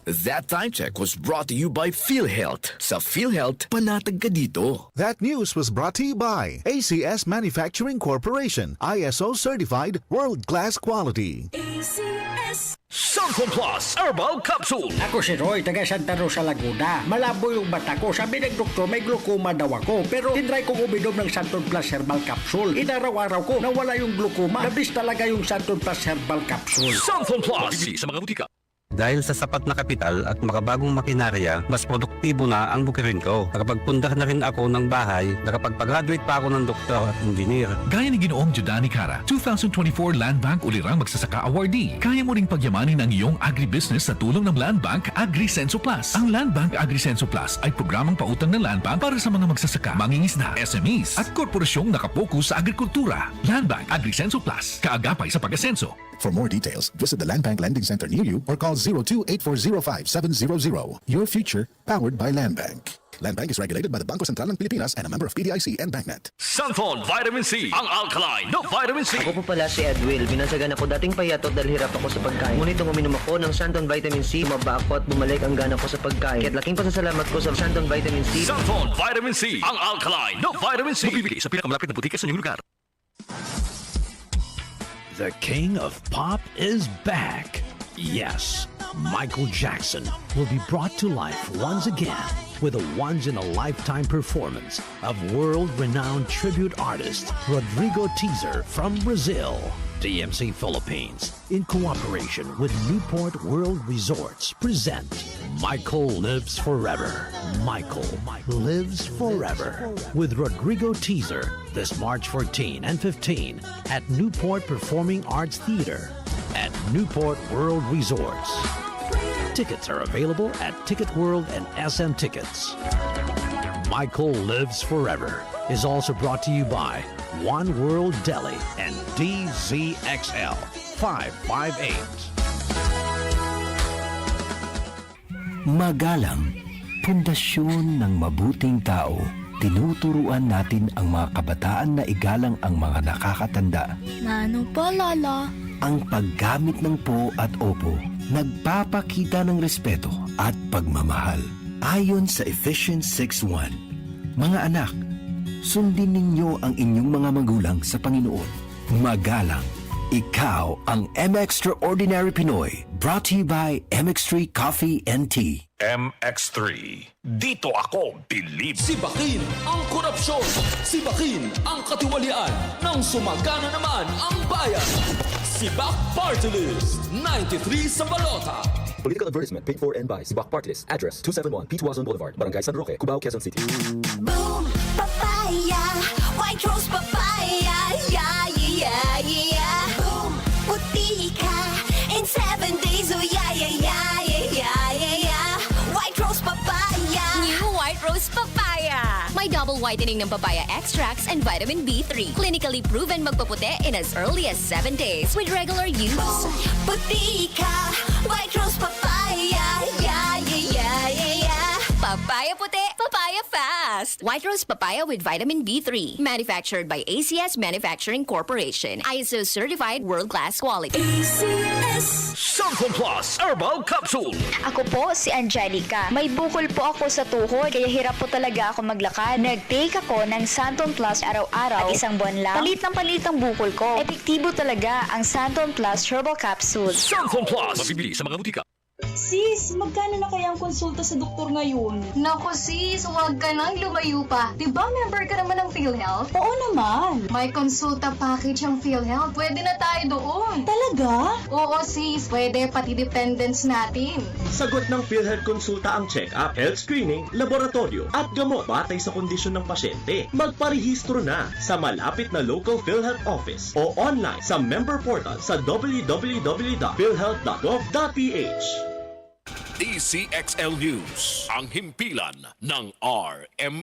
That time check was brought to you by PhilHealth. Sa PhilHealth, panatag ka dito. That news was brought to you by ACS Manufacturing Corporation, ISO certified world-class quality. ACS. Santon Plus Herbal Capsule. Ako si Roy, taga Santa Rosa, Laguna. Malabo yung mata ko. Sabi ng doktor, may glaucoma daw ako. Pero tinry kong uminom ng Santon Plus Herbal Capsule. Inaraw-araw ko, nawala yung glaucoma. Nabis talaga yung Santon Plus Herbal Capsule. Santon Plus. Mabibili sa mga butika. Dahil sa sapat na kapital at makabagong makinarya, mas produktibo na ang bukirin ko. Nakapagpundar na rin ako ng bahay, nakapagpag-graduate pa ako ng doktor at engineer. Gaya ni Ginoong Judani Cara, 2024 Land Bank Ulirang Magsasaka Awardee. Kaya mo ring pagyamanin ang iyong agribusiness sa tulong ng Land Bank AgriSenso Plus. Ang Land Bank AgriSenso Plus ay programang pautang ng Land Bank para sa mga magsasaka, mangingisda, SMEs at korporasyong nakapokus sa agrikultura. Land Bank AgriSenso Plus, kaagapay sa pag-asenso. For more details, visit the Land Bank Lending Center near you or call 02-8405-700. Your future, powered by Land Bank. Land Bank is regulated by the Bangko Sentral ng Pilipinas and a member of PDIC and BancNet. Santon Vitamin C. Ang alkaline na vitamin C. Ako po pala si Edwil. Binansagan ako dating payatot dahil hirap ako sa pagkain. Ngunit nung uminom ako ng Santon Vitamin C, tumaba ako at bumalik ang gana ko sa pagkain. Kaya't laking pasasalamat ko sa Santon Vitamin C. Santon Vitamin C. Ang alkaline na vitamin C. Mabibili sa pinakamalapit na butika sa inyong lugar. The king of pop is back. Yes, Michael Jackson will be brought to life once again with a once-in-a-lifetime performance of world-renowned tribute artist Rodrigo Teaser from Brazil. DMC Philippines, in cooperation with Newport World Resorts, present Michael Lives Forever. Michael Lives Forever with Rodrigo Teaser this March 14 and 15 at Newport Performing Arts Theater at Newport World Resorts. Tickets are available at Ticket World and SM Tickets. Michael Lives Forever is also brought to you by One World Deli and DZXL 558. Magalang, pundasyon ng mabuting tao. Tinuturuan natin ang mga kabataan na igalang ang mga nakakatanda. Ano pa, Lala? Ang paggamit ng po at opo, nagpapakita ng respeto at pagmamahal. Ayon sa Ephesians 6:1, mga anak, sundin ninyo ang inyong mga magulang sa Panginoon. Magalang, ikaw ang M-Extraordinary Pinoy. Brought to you by MX3 Coffee and Tea. MX3. Dito ako believe. Sibakin ang korupsyon. Sibakin ang katiwalian. Nang sumagana naman ang bayan. Sibak Party List 93 sa balota. Political advertisement paid for and by Sibak Party List. Address 271 P. Tuazon Boulevard, Barangay San Roque, Cubao, Quezon City. Boom, papaya, white rose papaya, yeah, yeah, yeah. Boom, puti ka in 7 days, oh yeah, yeah, yeah, yeah, yeah, yeah. White rose papaya. New White Rose Papaya. May double whitening ng papaya extracts and vitamin B3. Clinically proven magpaputi in as early as 7 days with regular use. Boom, puti ka, white rose papaya, yeah, yeah, yeah, yeah, yeah. Papaya puti, papaya fast. White Rose Papaya with vitamin B3. Manufactured by ACS Manufacturing Corporation. ISO certified world-class quality. ACS. Santon Plus Herbal Capsule. Ako po si Angelica. May bukol po ako sa tuhod, kaya hirap po talaga ako maglakad. Nag-take ako ng Santon Plus araw-araw at isang buwan lang. Palit ang bukol ko. Epektibo talaga ang Santon Plus Herbal Capsule. Santon Plus. Mabibili sa mga butika. Sis, magkano na kaya ang konsulta sa doktor ngayon? Naku sis, huwag ka nang lumayo pa. Diba member ka naman ng PhilHealth? Oo naman. May konsulta package ang PhilHealth. Pwede na tayo doon. Talaga? Oo sis, pwede pati dependents natin. Sagot ng PhilHealth konsulta ang check-up, health screening, laboratorio at gamot batay sa kondisyon ng pasyente. Magparehistro na sa malapit na local PhilHealth office o online sa member portal sa www.philhealth.gov.ph. DCXL News, ang himpilan ng RM